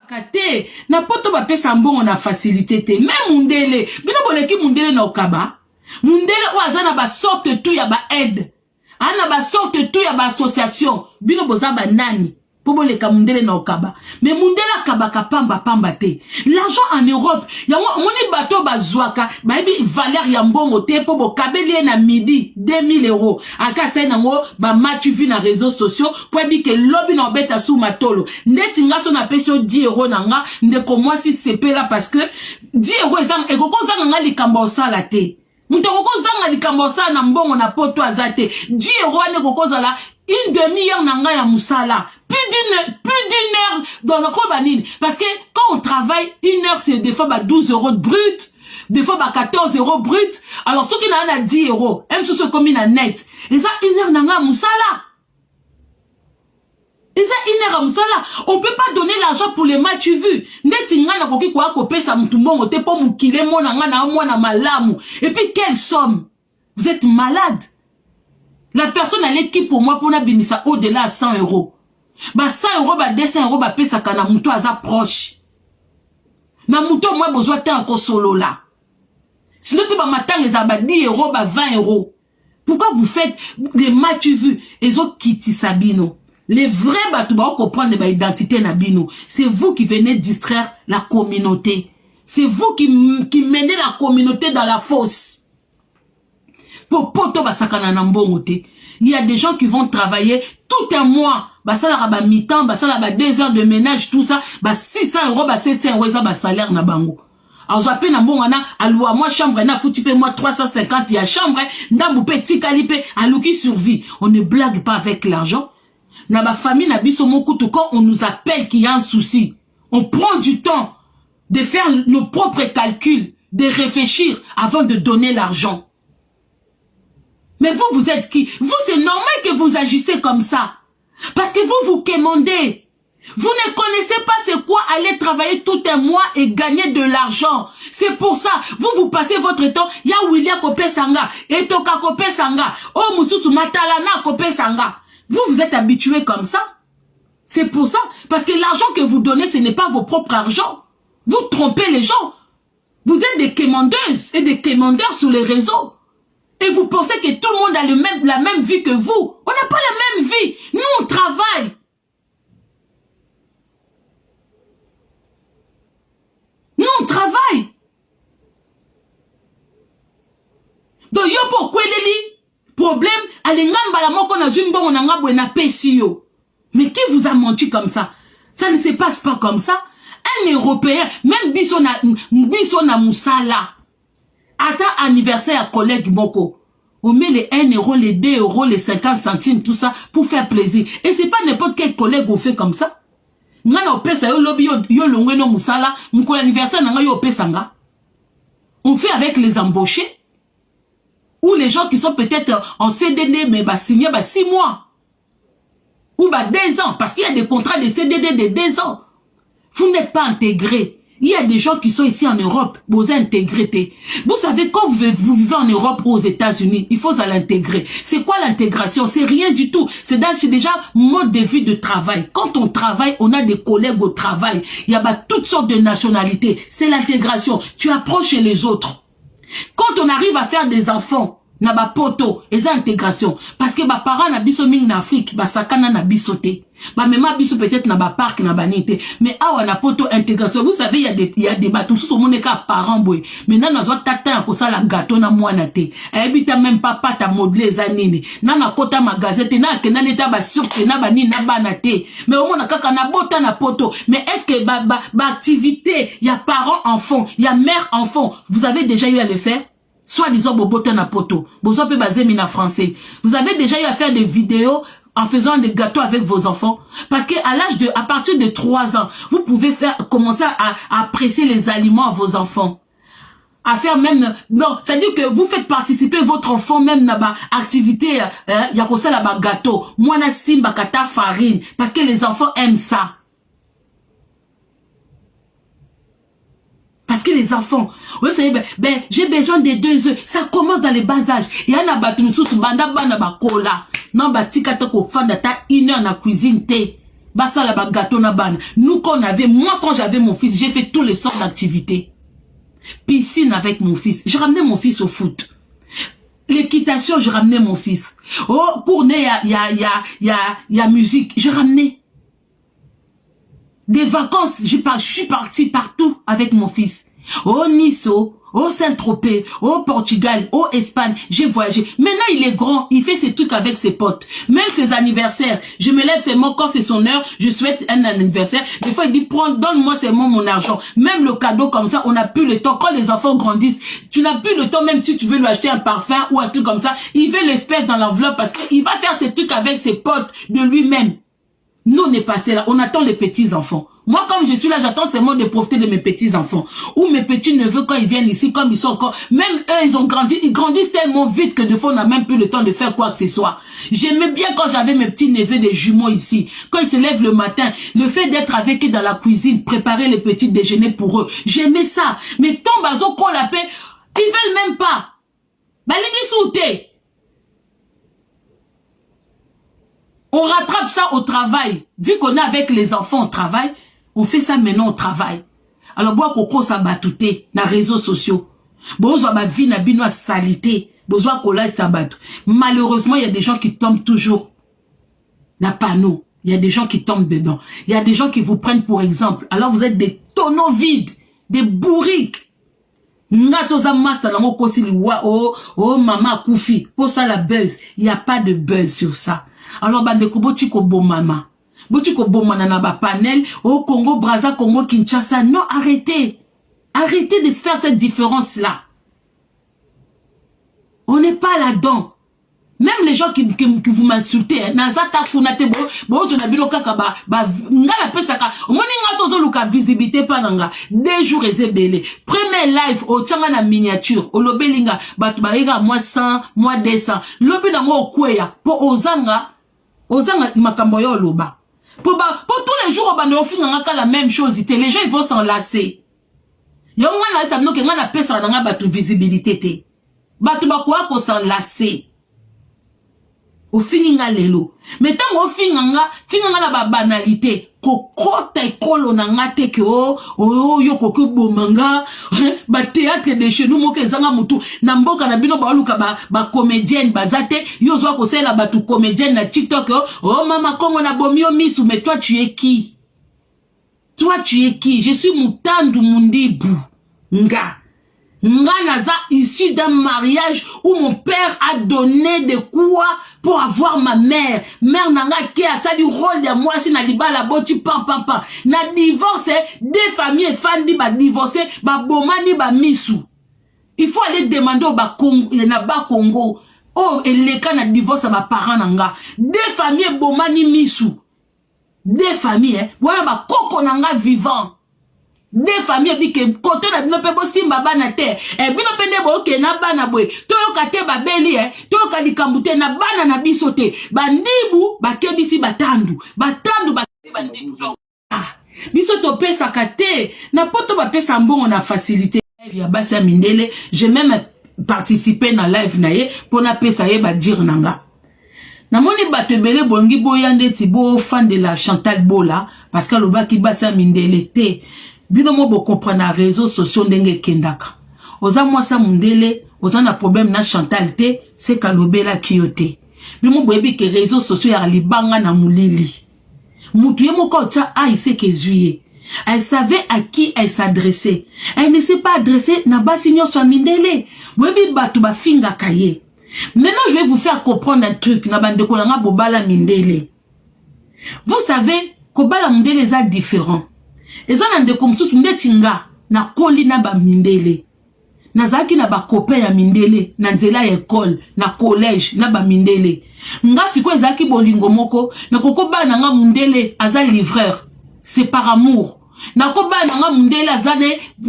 Kate na poto ba pesa mbongo na facilité te même mundele bino boleki mundele na okaba mundele oazana ba sorte tout ya ba aide ana ba sorte tout ya ba association bino boza ba nani po boleka mundele na okaba mais mundele akaba pamba pamba te l'argent en Europe ya moni bato bazwaka ba ebi valeur ya mbongo te po bokabeli na midi 2000 euros aka sai nango ba match vu na réseaux sociaux po ebi ke lobby na beta sous matolo ndeti ngaso na peso 10 euros nanga ndeko moi si sepela parce que 10 euros ezang ekoko zanga nga likambo sala te muto koko zanga likambo sala na mbongo na poto azate 10 euros ane koko zala une demi-heure nanga ya musala plus d'une heure dans le cobanine parce que quand on travaille une heure c'est des fois 12 euros de brut des fois 14 euros brut alors ceux qui n'en a 10 euros même ceux qui na net et ça une heure nanga musala et ça une heure musala on peut pas donner l'argent pour les matchs vus neti ngana koki kwa kopesa mtu mbongo te po mukile mona ngana mwana malamu et puis quelle somme vous êtes malade. La personne à l'équipe pour moi pour na bimisa au-delà à 100 euros. Ba 100 euros, ba 200 euros, ba pesa kana muto aza proche. Na muto moi besoin te encore solo là. Sinon tu ba matin les ba 10 euros, ba 20 euros. Pourquoi vous faites des matchs vus? Et autres qui sabino. Les vrais bateaux ba comprendre ba identité na bino. C'est vous qui venez distraire la communauté. C'est vous qui menez la communauté dans la fosse. Pour poto basakana na mbongo te. Il y a des gens qui vont travailler tout un mois. Basala ba mi-temps, basala ba 2 heures de ménage, tout ça. Ba 600 euros, ba 700 euros, ça ba salaire na bango. Alors j'appelle na mbongo na alwa moi chambre na foutu pe moi 350 ya chambre ndambu petit calipe aluki survie. On ne blague pas avec l'argent. Na ba famille na biso mokutu quand on nous appelle qu'il y a un souci. On prend du temps de faire nos propres calculs, de réfléchir avant de donner l'argent. Mais vous, vous êtes qui? Vous, c'est normal que vous agissez comme ça. Parce que vous commandez. Vous ne connaissez pas c'est quoi aller travailler tout un mois et gagner de l'argent. C'est pour ça, vous passez votre temps. Ya William Kope Sanga, Etoka Kope Sanga, Oh Mususu Matalana Kope Sanga. Vous êtes habitués comme ça. C'est pour ça. Parce que l'argent que vous donnez, ce n'est pas vos propres argent. Vous trompez les gens. Vous êtes des commandeuses et des commandeurs sur les réseaux. Et vous pensez que tout le monde a la même vie que vous. On n'a pas la même vie. Nous, on travaille. Nous, on travaille. Donc, yo pourquoi les problème, allez ngamba la moko na zumbo on a buena pesio. Mais qui vous a menti comme ça? Ça ne se passe pas comme ça. Un Européen, même biso na musala. Ata anniversaire à collègue Moko. On met les 1 euro, les 2 euros, les 50 centimes, tout ça, pour faire plaisir. Et c'est pas n'importe quel collègue qui fait comme ça. Ngana opesa yo lobby yo longwe no musala, mko anniversaire nanga yo opesanga. On fait avec les embauchés. Ou les gens qui sont peut-être en CDD, mais bah signé 6 mois. Ou 2 ans. Parce qu'il y a des contrats de CDD de 2 ans. Vous n'êtes pas intégrés. Il y a des gens qui sont ici en Europe, vous intégrez. Vous savez, quand vous vivez en Europe ou aux États-Unis, il faut l'intégrer. C'est quoi l'intégration? C'est rien du tout. C'est déjà mode de vie de travail. Quand on travaille, on a des collègues au travail. Il y a toutes sortes de nationalités. C'est l'intégration. Tu apprends chez les autres. Quand on arrive à faire des enfants, na ba poto, et intégration. Parce que ba parents na biso ming na Afrique, ba sakana na bisoté. Ba mema biso peut-être na ba parc na banité. Mais awa na poto intégration. Vous savez, il y a des bateaux sous mon cas parents boy. Maintenant na zo tata ko ça la gâteau na mwana te. Ebita même papa ta modelé zanini. Na na kota magazette na ke na leta ba surte na bani na banate. Mais au moins kaka na bota na poto. Mais est-ce que ba activité, il y a parents enfants, il y a mère enfant. Vous avez déjà eu à le faire? Soit disant bobote na poto, bozo pe basé mina français. Vous avez déjà eu à faire des vidéos en faisant des gâteaux avec vos enfants, parce que à partir de 3 ans, vous pouvez commencer à apprécier les aliments à vos enfants. À faire même, non, c'est-à-dire que vous faites participer votre enfant même dans ba activité, ya ko sala ba gâteau, moi na simba kata farine, parce que les enfants aiment ça. Parce que les enfants, vous savez, j'ai besoin des 2 œufs. Ça commence dans les bas âges. Il y en a battu sous banda bana bakola. Non batika toko fanda ta 1 heure na cuisine té. Bassa la gâteau na ban. Nous qu'on avait, moi quand j'avais mon fils, j'ai fait tous les sortes d'activités. Piscine avec mon fils. Je ramenais mon fils au foot. L'équitation, je ramenais mon fils. Oh, Cournay, il y a musique. Je ramenais. Des vacances, je suis parti partout avec mon fils. Oh, Nice, oh, Saint-Tropez, oh, Portugal, oh, Espagne. J'ai voyagé. Maintenant, il est grand. Il fait ses trucs avec ses potes. Même ses anniversaires. Je me lève seulement quand c'est son heure. Je souhaite un anniversaire. Des fois, il dit, donne-moi seulement mon argent. Même le cadeau comme ça, on n'a plus le temps. Quand les enfants grandissent, tu n'as plus le temps, même si tu veux lui acheter un parfum ou un truc comme ça. Il veut l'espèce dans l'enveloppe parce qu'il va faire ses trucs avec ses potes de lui-même. Nous, on est passé là, on attend les petits-enfants. Moi, comme je suis là, j'attends seulement de profiter de mes petits-enfants. Ou mes petits-neveux, quand ils viennent ici, comme ils sont encore... Même eux, ils ont grandi, ils grandissent tellement vite que des fois, on n'a même plus le temps de faire quoi que ce soit. J'aimais bien quand j'avais mes petits-neveux, des jumeaux ici. Quand ils se lèvent le matin, le fait d'être avec eux dans la cuisine, préparer les petits déjeuners pour eux. J'aimais ça. Mais tant bazo qu'on l'appelle, ils veulent même pas. Balingi souté. On rattrape ça au travail. Vu qu'on est avec les enfants au travail, on fait ça maintenant au travail. Alors, bois koko sa batouté, na réseaux sociaux. Bozo ma vie na binoa salité. Bozo kola sa batou. Malheureusement, il y a des gens qui tombent toujours. Na panneau. Il y a des gens qui tombent dedans. Il y a des gens qui vous prennent pour exemple. Alors, vous êtes des tonneaux vides. Des bourriques. Ngatoza master na moko sili wa oh maman koufi. Pour ça la buzz. Il n'y a pas de buzz sur ça. Alors, bandeko botiko bomama. Botiko bomana na ba panel. Au Congo, Brazza, Congo, Kinshasa. Non, arrêtez. Arrêtez de faire cette différence-là. On n'est pas là-dedans. Même les gens qui vous m'insultez, hein, nazata funate bo zo na bino kaka ba ngala pesaka omoni nga sozo luka visibilité pananga 2 jours ezebele premier live o tchanga na miniature o lobelinga batu ba ega moi 100 moi 200 lobi na ngo okweya po ozanga makambo yo loba pour tous les jours ba no finga nga la même chose les gens ils vont s'enlacer yo ngana sa mnoke ngana pesa na nga batu visibilité te batu ba kwa ko s'enlacer au fininga lelo mais tant au finanga na ba banalité kokota ekolo na ngate ke yo koku bomanga ba théâtre de chez nous moke zanga mutu na mboka na bino ba luka ba comédienne bazate yo zo ko sela ba tu comédienne na TikTok oh mama Kongo na bomio misu mais toi tu es qui? Je suis Mutandu Mundibu nga naza issu d'un mariage où mon père a donné de quoi pour avoir ma mère. Mère nanga qui a ça du rôle de moi si na libala boti pam. Na divorce, des familles fandi ba divorcer, ba bomani ba misu. Il faut aller demander au ba Congo, na ba Congo. Oh, et les cas na divorce ba parents nanga. Des familles bomani misu. Des familles, voilà ba koko nanga vivant. Des familles bike côté na bino pe bo simba bana te bino pe ne bo ke na bana boy to yo kate ba beli to yo kalikambute na bana na biso te bandibu bakebisi batandu bakebisi bandibu donc biso to pesa kate na poto ba pesa mbongo na facilité live ya Bassa Mindele j'ai même participé na live na ye pour na pesa ye ba dire nanga na moni batebele bongi boyande ti bo fan de la Chantal Bola parce que loba ki Bassa Mindele te bino mo bo comprendre réseaux sociaux ndenge kendaka oza mwasa Mindele oza na problème na Chantal te c'est kalobela kiyote bino mo boyebi ke réseaux sociaux ya libanga na mulili mutu ye moko tsa aise ke zuye elle savait à qui elle s'adressait elle ne s'est pas adressée na basi nyonso Mindele boyebi batu ba finga kaye. Maintenant je vais vous faire comprendre un truc na bandeko na nga bobala Mindele. Vous savez ko bala Mindele est différent. Et ça, n'a comme sous tinga na koli na ba Mindele. Na zaki na ba copain ya Mindele, na nzela école, na collège, na ba Mindele. Nga siko zaki bolingo moko, na koko ba na nga Mindele aza livreur. C'est par amour. Na koko ba na nga Mindele aza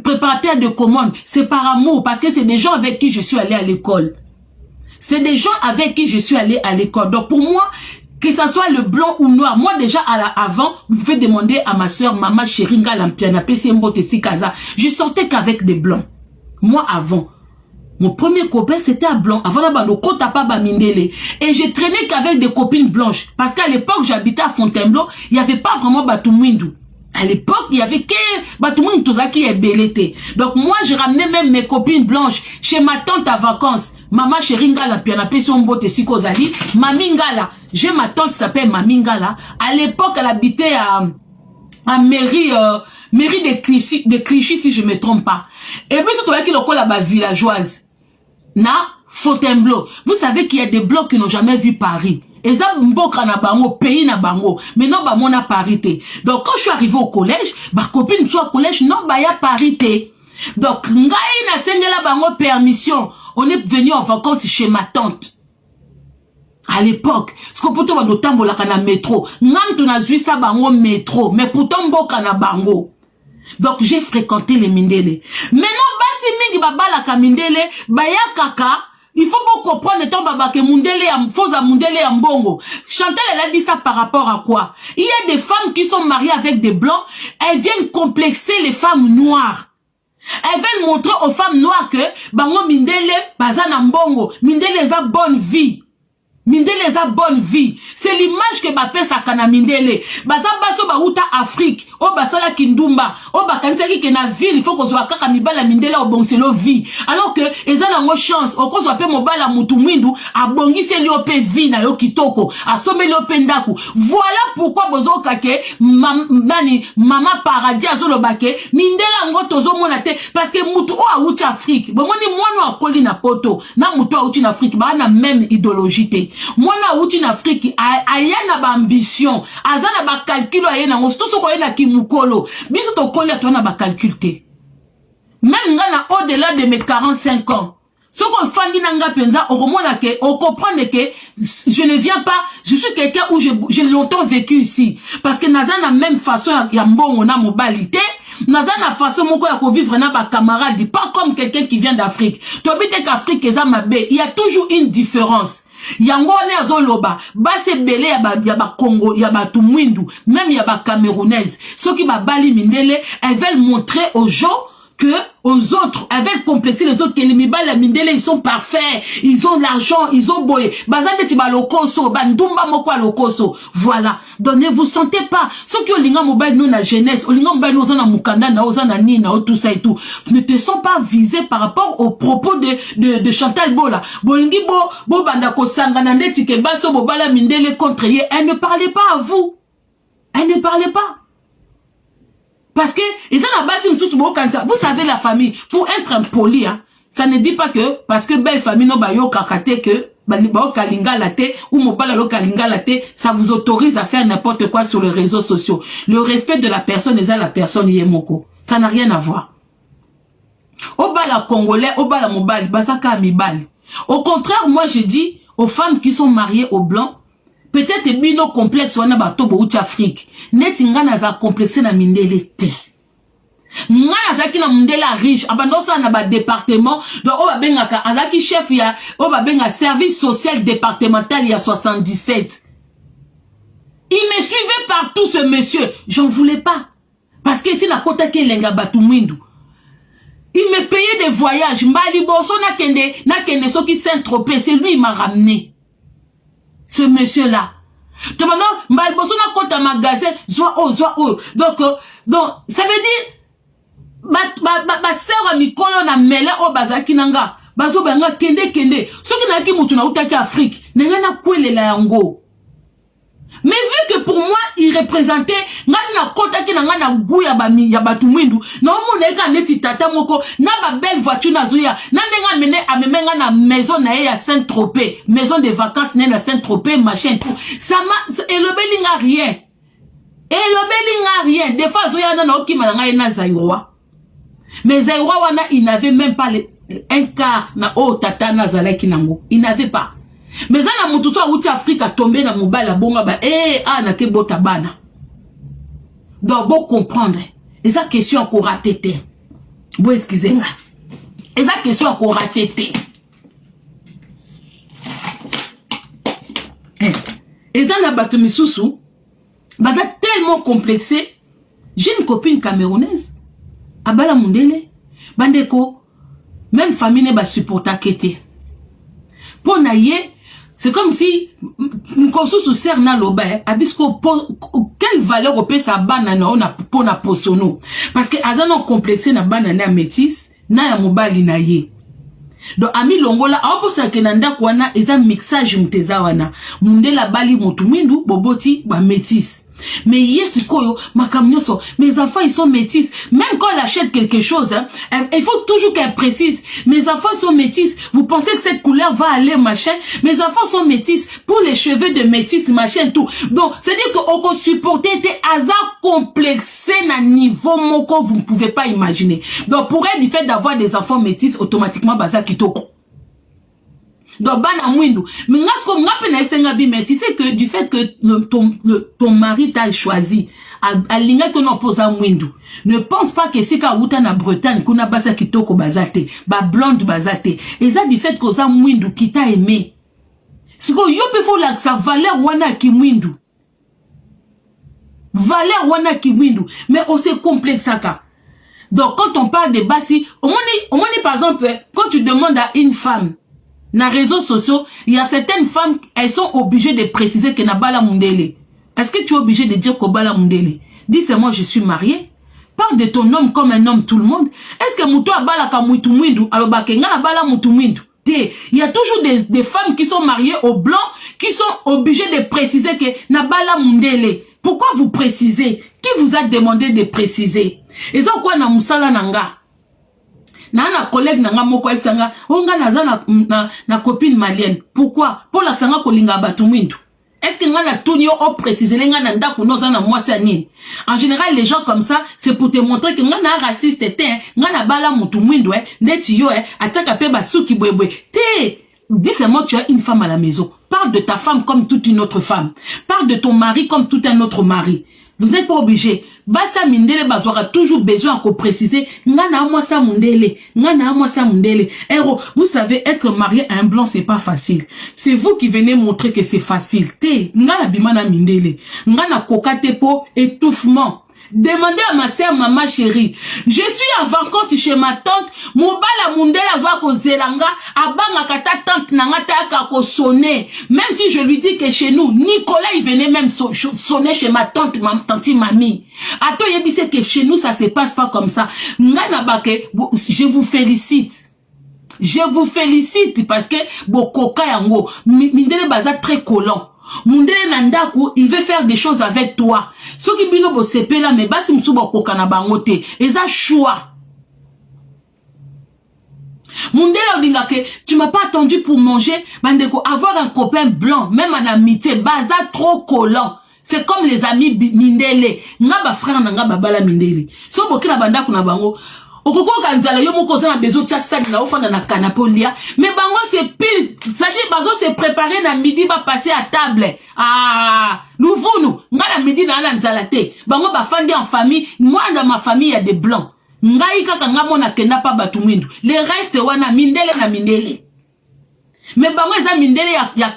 préparateur de commande. C'est par amour parce que c'est des gens avec qui je suis allé à l'école. C'est des gens avec qui je suis allé à l'école. Donc pour moi, que ça soit le blanc ou noir, moi déjà avant, vous pouvez demander à ma soeur, maman Cheringa Lampiana, PC Mbote Sikaza, je sortais qu'avec des blancs. Moi avant. Mon premier copain, c'était à Blanc. Avant là, kota pa ba mindele. Et j'ai traîné qu'avec des copines blanches. Parce qu'à l'époque, j'habitais à Fontainebleau, il n'y avait pas vraiment Batumwindu. À l'époque, il y avait que Batumwindu Tozaki et Belete. Donc moi, je ramenais même mes copines blanches chez ma tante à vacances. Maman chérie Ngala, puis on appelle son botte si Kozali. Mami Ngala. J'ai ma tante qui s'appelle Mami Ngala. À l'époque, elle habitait à mairie de Clichy, si je me trompe pas. Et puis, c'est toi qui le là-bas villageoise. Na Fontainebleau. Vous savez qu'il y a des blocs qui n'ont jamais vu Paris. Et ça, mboka na bango, pays na bango. Mais non, bah, mon a parité. Donc, quand je suis arrivé au collège, ma copine soit au collège, non, bah, y a parité. Donc, ngai na sengela bango permission. On est venu en vacances chez ma tante. À l'époque, ce que pourtant, on a la kana métro. Nam, tu n'as vu ça bango métro. Mais pourtant, mboka na bango. Donc, j'ai fréquenté les Mindele. Maintenant, basi mingi babala ka Mindele, baya kaka, il faut beaucoup comprendre le temps baba que Mundele fausse Mundele en bongo. Chantal, elle a dit ça par rapport à quoi? Il y a des femmes qui sont mariées avec des blancs, elles viennent complexer les femmes noires. Elles veulent montrer aux femmes noires que, bango Mindele, bazana mbongo, Mindele a bonne vie. Mindele a bonne vie. C'est l'image que Mbappé sakana Mindele. Baza baso ba uta Afrique. O basala kindumba. O bakansaki ke na ville. Il faut qu'on soit kaka mibala Mindele o bongselo vie. Alors que, eza na ngo chance. O ko soit pe mobala mutu mwindu. A bongise li ope vie na yo kitoko. A somme li ope ndaku. Voilà pourquoi bozo kake, mama paradis azolo bake. Mindele ngo tozo monate. Parce que mutu o a uti Afrique. Bon moni mwana akoli na poto. Na mutu a uti na Afrique. Ba na même idéologie. Moi na outi en Afrique aya na ba ambition aza na ba calcul aya na ngosto so ko na kimukolo biso to kolia to na ba calcul te même nga na au-delà de mes 45 ans ce qu'on fandi na nga penza o komona ke o comprendre que je ne viens pas je suis quelqu'un où j'ai longtemps vécu ici parce que naza na même façon ya mbongo na mobilité naza na façon moko ya ko vivre na ba camarade pas comme quelqu'un qui vient d'Afrique to bite qu'Afrique eza mabe il y a toujours une différence. Yango ne azoloba base belé ya ba Congo ya ba Tumwindu même ya ba Camerounaise ceux qui ba bali Mindele elles veulent montrer aux gens que aux autres elles veulent complexer les autres que les mibala Mindele ils sont parfaits ils ont l'argent ils ont boyé bazande ti ba lokoso ba ndumba moko lokoso voilà donc ne vous sentez pas ceux qui olinga mobile nous na jeunesse olinga mobile nous na mukanda na ozana ni na tout ça et tout ne te sont pas visés par rapport aux propos de Chantal Bola bolingi bo banda ko sangana ndeti ke baso bo bala Mindele contre ye elle ne parlait pas à vous elle ne parlait pas. Parce que, vous savez la famille, pour être impoli, hein, ça ne dit pas que, parce que belle famille, non, bah, yo kakate que, ça vous autorise à faire n'importe quoi sur les réseaux sociaux. Le respect de la personne est à la personne yemoko. Ça n'a rien à voir. Au bas la Congolais, au bas la mobile, basaka amibal. Au contraire, moi, je dis aux femmes qui sont mariées aux blancs, peut-être bino complexe wana bato bo uti Afrique neti nga naza complexé na Mindele te nga nazaki na Mindele riche abandosa na ba département donc o ba bengaka azaki chef ya o ba benga service social départemental il y a 77 il me suivait partout ce monsieur j'en voulais pas parce que si na kota ke lenga Batumwindu il me payait des voyages mbali boso na kende soki Saint-Tropez c'est lui il m'a ramené. Ce monsieur-là. Tu vois, mal bosso na compte un magasin, soit oh. Donc, ça veut dire, ma sœur mikolo na mele o bazaki nanga, bazo banga kende. Ce qui n'a ki mutu na utaki Afrique, nenga na kwele la yango. Mais vu que pour moi, il représentait, ngasi na kota ki nanga na gu ya Batumwindu, na omo neka neti tata moko, na ba belle voiture na zuya, na nenga mene amemenga na maison na ya Saint-Tropez, maison de vacances na Saint-Tropez, machin tout. Ça m'a, elobelinga rien. Elobelinga rien. Des fois, zuya na okima na na Zaïroa. Mais Zaïroa wana, il n'avait même pas un quart na o tata na zalaki nango. Il n'avait pas. Mais ça na mutu so uti Afrique a tombé na mobile bonga ba na ke bota bana. Donc bon comprendre. Et ça question ko ratété. Bon excusez-moi. Et ça question ko ratété. Et ça na batu misusu ba tellement complexé. J'ai une copine camerounaise. Abala Mundele bandeko même famille ne ba supporta kete. Pour naie, c'est comme si nous sous serre na loba abisko quelle valeur au sa banana on a pour na posono parce que azano complexé na banana métis na ya mobali na ye. Donc ami longola apo sa kenanda kwana eza mixage muteza wana mundela bali mutu mwindu boboti ba métis. Mais yes koyo makamnyoso mes enfants ils sont métis même quand elle achète quelque chose hein, il faut toujours qu'elle précise mes enfants sont métis vous pensez que cette couleur va aller machin mes enfants sont métis pour les cheveux de métis machin tout donc c'est dire que on supporter tes hasard complexé na niveau moko vous ne pouvez pas imaginer donc pour elle du fait d'avoir des enfants métis automatiquement baza kitoko. Donc, bana mwindu. Mais mais tu sais que du fait que ton mari t'a choisi, à l'inga que non posa mwindu, ne pense pas que c'est qu'à outa na Bretagne, qu'on a basa kitoko bazate, ba blonde bazate. Et ça du fait que ça mwindu qui t'a aimé. C'est que yo pe faut la sa valeur wana ki mwindu. Valeur wana ki mwindu. Mais on se complexe ça ka. Donc, quand on parle de basi, au moins par exemple, quand tu demandes à une femme, dans les réseaux sociaux, il y a certaines femmes, elles sont obligées de préciser que na bala mundele. Est-ce que tu es obligé de dire que bala mundele? Dis c'est moi je suis marié. Parle de ton homme comme un homme tout le monde. Est-ce que muto abala ka mutu mwindu alors bakenga na bala mutu mwindu? Il y a toujours des femmes qui sont mariées au blanc qui sont obligées de préciser que na bala mundele. Pourquoi vous précisez? Qui vous a demandé de préciser? Et ça quoi na musala nanga? Na collègue nanga moko sanga onga naza na copine malienne. Pourquoi? Pour la sanga kolinga batu mwindu. Est-ce que nga na tunyo o préciser nga na ndaku noza na mwasi nini? En général les gens comme ça c'est pour te montrer que nga na raciste nga na bala mutu mwindu neti yo ataka pe basuki bwebwe. Dis seulement tu as une femme à la maison. Parle de ta femme comme toute une autre femme. Parle de ton mari comme tout un autre mari. Vous n'êtes pas obligé. Basa mindele bazwara toujours besoin de préciser. Ngana moi sa mundele. Ngana moi sa mundele. Héros, vous savez, être marié à un blanc, c'est pas facile. C'est vous qui venez montrer que c'est facile. Ngana bimana mindele. Ngana kokate po étouffement. Demandez à ma sœur, maman chérie. Je suis en vacances chez ma tante. Mobala mundela zwa ko zelanga. Abanga kata tante nangata kako sonner. Même si je lui dis que chez nous, Nicolas, il venait même sonner chez ma tante mamie. Attends, il dit que chez nous, ça se passe pas comme ça. Ngana bake, je vous félicite. Je vous félicite parce que bokoka yango. Mindele baza très collant. Mundele nandaku, il veut faire des choses avec toi. Ce qui bino bo sepe là, mais basi msuba koka na bangote. Eza choix. Mundele odinga ke, tu m'as pas attendu pour manger. Bandeko, avoir un copain blanc, même en amitié, baza trop collant. C'est comme les amis mindele. Nga ba frère na nga ba bala mindele. So boki na bandaku na bango. Okoko kanzala yo moko za na bezo tia sali na ofanda na canapé lia mais bango c'est pile ça dit bazo se préparer na midi ba passer à table louvunu ngala midi na ala nzala te bango ba fandi en famille moi dans ma famille il y a des blancs ngai kaka ngamo na kenda pa batu mwindu le reste wana mindele na mindele mais bango eza mindele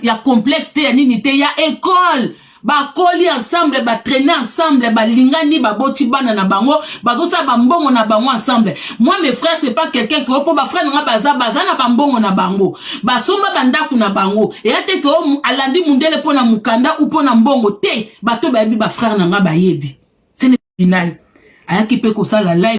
ya complexe te ya nini te ya école ba koli ensemble ba traîner ensemble ba lingani ba boti bana na bango bazo sa ba mbongo na bango ensemble. Moi mes frères c'est pas quelqu'un qui pour ba frère nga baza na ba mbongo na bango ba somba bandaku na bango et ate ko alandi mundele pona mukanda ou pona mbongo te bato ba yebi ba frère na nga ba yebi c'est le final ayaki pe ko sala live